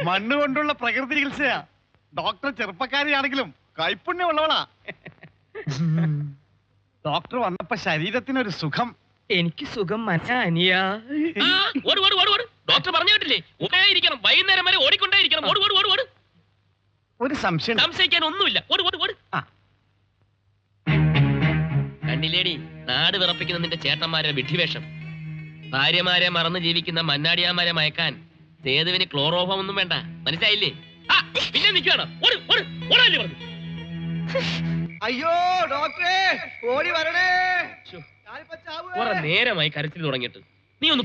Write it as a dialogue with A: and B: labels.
A: മണ്ണ് കൊണ്ടുള്ള പ്രകൃതി ചികിത്സയാ. ഡോക്ടർ ചെറുപ്പക്കാരിയാണെങ്കിലും കൈപ്പുണ്യമുള്ളവളാ. ഡോക്ടർ വന്നപ്പോ ശരീരത്തിനൊരു സുഖം.
B: എനിക്ക് സുഖം അനിയ.
C: ഡോക്ടർ പറഞ്ഞു കേട്ടില്ലേ, ഓടിയിരിക്കണം, വൈകുന്നേരം വരെ ഓടിക്കൊണ്ടേയിരിക്കണം.
A: ഒരു സംശയം.
C: സംശയിക്കാൻ ഒന്നുമില്ല. കണ്ടില്ലേടി നാട് വിറപ്പിക്കുന്ന നിന്റെ ചേട്ടന്മാരുടെ വിഡ്ഢിവേഷം. ഭാര്യമാരെ മറന്ന് ജീവിക്കുന്ന മന്നാടിയാമാരെ മയക്കാൻ സേതുവിന് ക്ലോറോഫോം ഒന്നും വേണ്ട, മനസ്സിലായില്ലേ? പിന്നെ നിൽക്കണം.
A: അയ്യോ ഡോക്ടറെ, ഓടി വരണേ.
C: നേരമായി കരച്ചിൽ തുടങ്ങിയിട്ട്. നീ ഒന്ന്